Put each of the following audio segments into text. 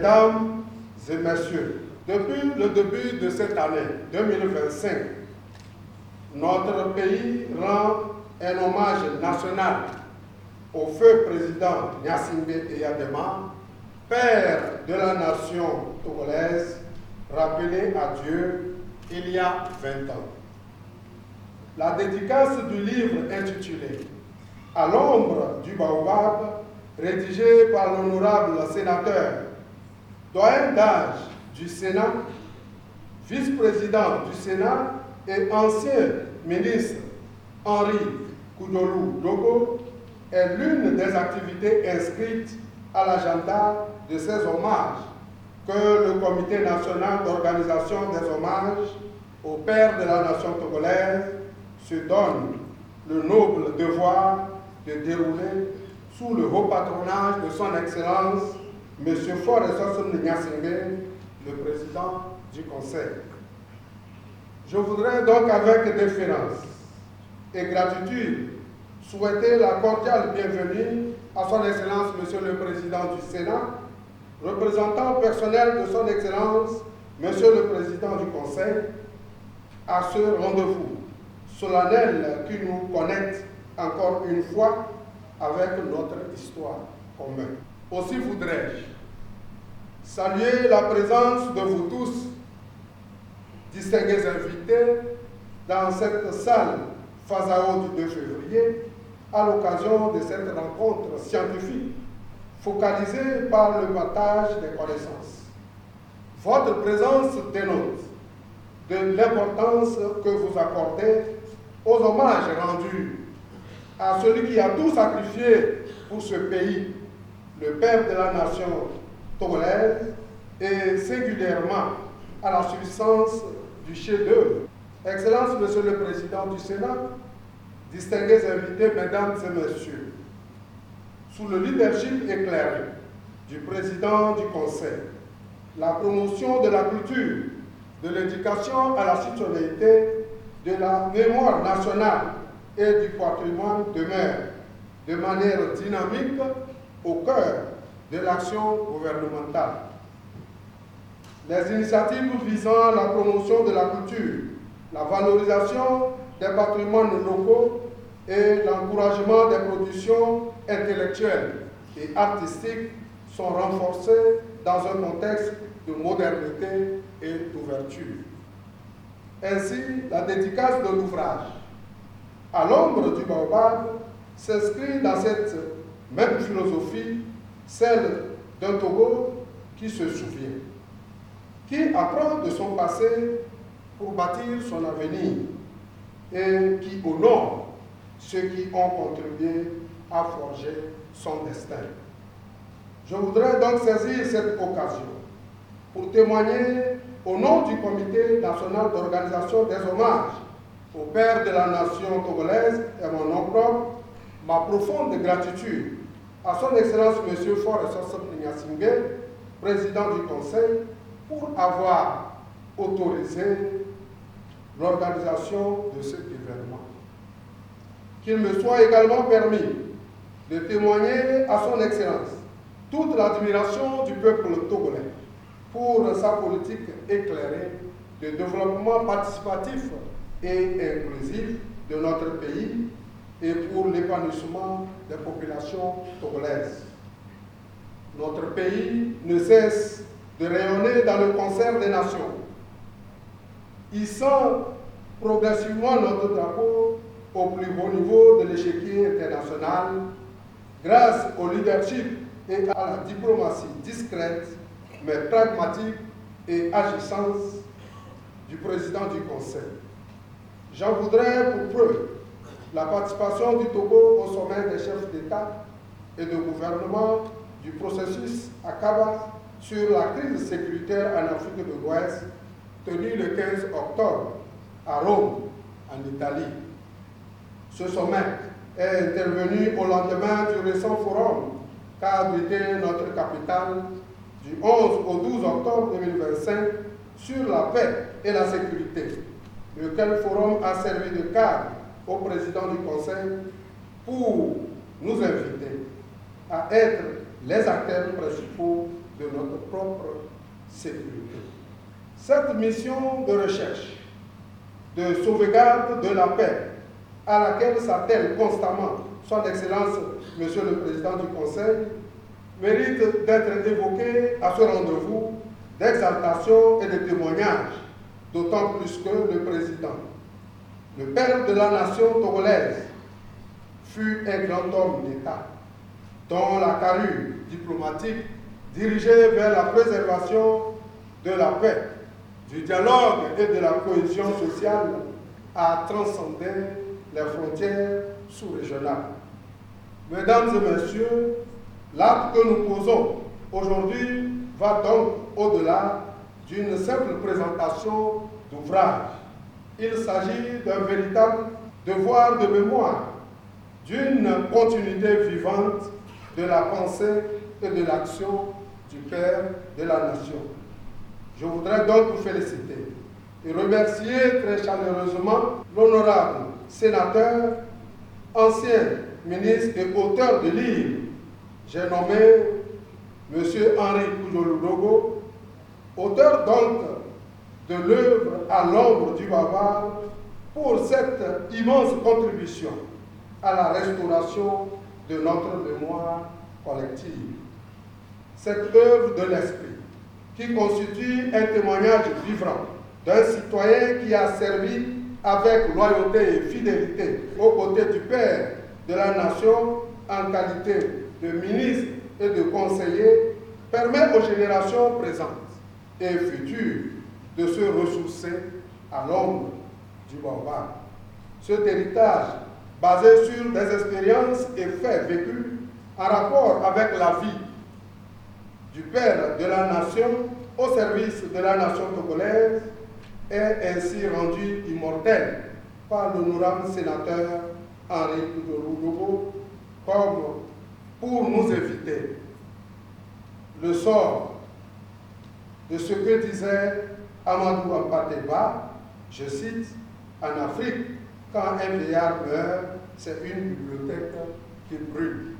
Mesdames et Messieurs, depuis le début de cette année 2025, notre pays rend un hommage national au feu président Gnassingbé Eyadema, père de la nation togolaise, rappelé à Dieu il y a 20 ans. La dédicace du livre intitulé « À l'ombre du baobab » rédigé par l'honorable sénateur, doyen d'âge du Sénat, vice-président du Sénat et ancien ministre Henri Koudolou Dogo, est l'une des activités inscrites à l'agenda de ces hommages que le Comité national d'organisation des hommages au père de la nation togolaise se donne le noble devoir de dérouler sous le haut patronage de son Excellence, M. Faure Sossoum Gnassingbé, le président du Conseil. Je voudrais donc avec déférence et gratitude souhaiter la cordiale bienvenue à son Excellence, M. le Président du Sénat, représentant personnel de son Excellence, M. le Président du Conseil, à ce rendez-vous solennel qui nous connecte encore une fois avec notre histoire commune. Aussi voudrais-je saluer la présence de vous tous, distingués invités, dans cette salle Fazao du 2 février, à l'occasion de cette rencontre scientifique focalisée par le partage des connaissances. Votre présence dénote de l'importance que vous accordez aux hommages rendus à celui qui a tout sacrifié pour ce pays, le père de la nation togolaise, et singulièrement à la subsistance du chef-d'œuvre. Excellence, Monsieur le Président du Sénat, distingués invités, Mesdames et Messieurs, sous le leadership éclairé du Président du Conseil, la promotion de la culture, de l'éducation à la citoyenneté, de la mémoire nationale et du patrimoine demeure de manière dynamique au cœur de l'action gouvernementale. Les initiatives visant la promotion de la culture, la valorisation des patrimoines locaux et l'encouragement des productions intellectuelles et artistiques sont renforcées dans un contexte de modernité et d'ouverture. Ainsi, la dédicace de l'ouvrage « À l'ombre du baobab » s'inscrit dans cette même philosophie, celle d'un Togo qui se souvient, qui apprend de son passé pour bâtir son avenir et qui honore ceux qui ont contribué à forger son destin. Je voudrais donc saisir cette occasion pour témoigner au nom du Comité national d'organisation des hommages au père de la nation togolaise et mon nom propre, ma profonde gratitude à son Excellence M. Faure Sossoum Gnassingbé, président du Conseil, pour avoir autorisé l'organisation de cet événement. Qu'il me soit également permis de témoigner à son Excellence toute l'admiration du peuple togolais pour sa politique éclairée de développement participatif et inclusif de notre pays et pour l'épanouissement des populations togolaises. Notre pays ne cesse de rayonner dans le concert des nations, hissant progressivement notre drapeau au plus haut niveau de l'échiquier international grâce au leadership et à la diplomatie discrète mais pragmatique et agissante du président du Conseil. J'en voudrais pour preuve la participation du Togo au sommet des chefs d'État et de gouvernement du processus Akaba sur la crise sécuritaire en Afrique de l'Ouest, tenu le 15 octobre à Rome, en Italie. Ce sommet est intervenu au lendemain du récent forum qu'a abrité notre capitale du 11 au 12 octobre 2025 sur la paix et la sécurité, lequel forum a servi de cadre au président du Conseil pour nous inviter à être les acteurs principaux de notre propre sécurité. Cette mission de recherche, de sauvegarde de la paix, à laquelle s'attelle constamment Son Excellence, Monsieur le Président du Conseil, mérite d'être évoquée à ce rendez-vous d'exaltation et de témoignage, d'autant plus que le Président, le père de la nation togolaise, fut un grand homme d'État, dont la carrure diplomatique dirigée vers la préservation de la paix, du dialogue et de la cohésion sociale a transcendé les frontières sous-régionales. Mesdames et messieurs, l'acte que nous posons aujourd'hui va donc au-delà d'une simple présentation d'ouvrage. Il s'agit d'un véritable devoir de mémoire, d'une continuité vivante de la pensée et de l'action du Père de la Nation. Je voudrais donc vous féliciter et remercier très chaleureusement l'honorable sénateur, ancien ministre et auteur de livres. J'ai nommé M. Henri Koujolou-Dogo, auteur donc de l'œuvre À l'ombre du bavard, pour cette immense contribution à la restauration de notre mémoire collective. Cette œuvre de l'esprit, qui constitue un témoignage vivant d'un citoyen qui a servi avec loyauté et fidélité aux côtés du Père de la Nation en qualité de ministre et de conseiller, permet aux générations présentes et futures de se ressourcer à l'ombre du bavard. Cet héritage, basé sur des expériences et faits vécus en rapport avec la vie du Père de la Nation au service de la nation togolaise, est ainsi rendu immortel par l'honorable sénateur Henri Koujolou-Dogo, comme pour nous éviter le sort de ce que disait Amadou Hampâté-Bâ, je cite, « En Afrique, quand un vieillard meurt, c'est une bibliothèque qui brûle ».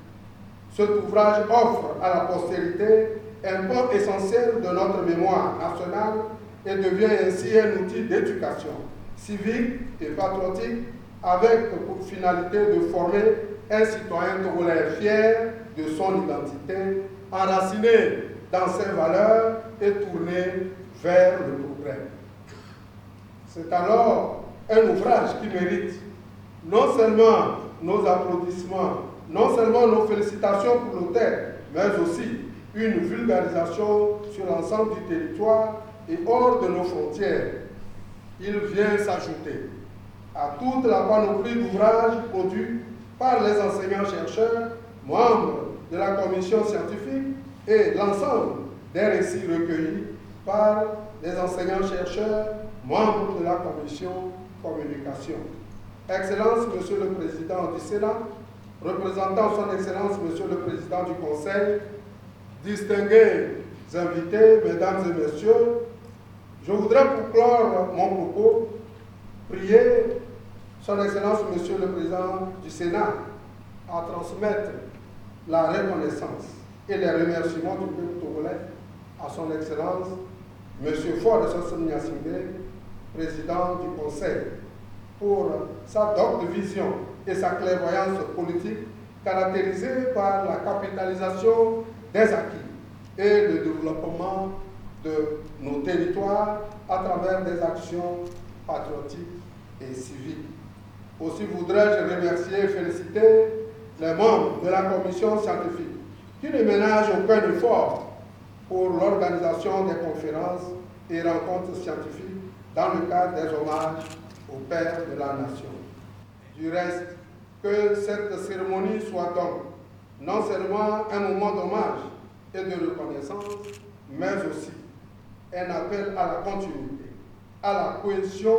Cet ouvrage offre à la postérité un pan essentiel de notre mémoire nationale et devient ainsi un outil d'éducation civique et patriotique avec pour finalité de former un citoyen togolais fier de son identité, enraciné dans ses valeurs et tourné vers le progrès. C'est alors un ouvrage qui mérite non seulement nos applaudissements, non seulement nos félicitations pour l'auteur, mais aussi une vulgarisation sur l'ensemble du territoire et hors de nos frontières. Il vient s'ajouter à toute la panoplie d'ouvrages produits par les enseignants-chercheurs, membres de la commission scientifique et l'ensemble des récits recueillis par les enseignants-chercheurs, membres de la commission communication. Excellence, Monsieur le Président du Sénat, représentant Son Excellence, Monsieur le Président du Conseil, distingués invités, Mesdames et Messieurs, je voudrais pour clore mon propos prier Son Excellence, Monsieur le Président du Sénat, à transmettre la reconnaissance et les remerciements du peuple togolais à Son Excellence, Monsieur Faure Sossom Gnassingbé, Président du Conseil, pour sa docte vision et sa clairvoyance politique caractérisée par la capitalisation des acquis et le développement de nos territoires à travers des actions patriotiques et civiques. Aussi voudrais-je remercier et féliciter les membres de la commission scientifique qui ne ménagent aucun effort pour l'organisation des conférences et rencontres scientifiques dans le cadre des hommages au Père de la Nation. Du reste, que cette cérémonie soit donc non seulement un moment d'hommage et de reconnaissance, mais aussi un appel à la continuité, à la cohésion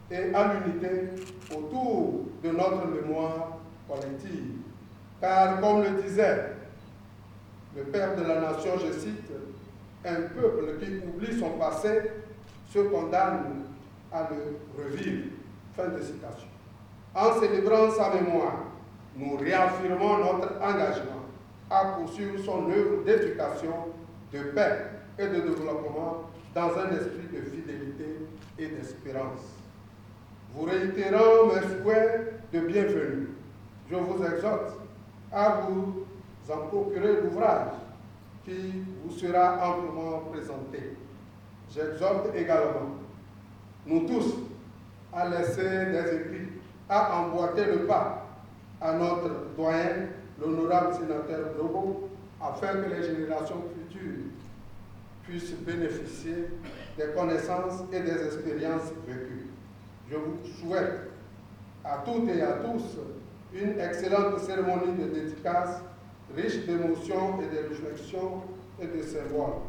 et à l'unité autour de notre mémoire collective. Car, comme le disait le Père de la Nation, je cite, « Un peuple qui oublie son passé se condamne à le revivre ». Fin de citation. En célébrant sa mémoire, nous réaffirmons notre engagement à poursuivre son œuvre d'éducation, de paix et de développement dans un esprit de fidélité et d'espérance. Vous réitérant mes souhaits de bienvenue, je vous exhorte à vous en procurer l'ouvrage qui vous sera amplement présenté. J'exhorte également nous tous à laisser des écrits, à emboîter le pas à notre doyen, l'honorable sénateur Lobo, afin que les générations futures puissent bénéficier des connaissances et des expériences vécues. Je vous souhaite à toutes et à tous une excellente cérémonie de dédicace, riche d'émotions et de réflexions et de symboles.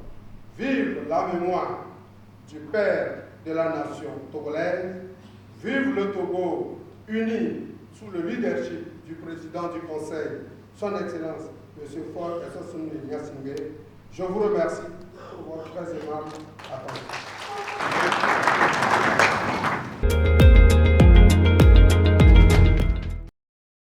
Vive la mémoire du père de la nation togolaise, vive le Togo uni sous le leadership du président du Conseil, son Excellence, M. Faure Essossou Nguessimé. Je vous remercie pour votre très aimable attention.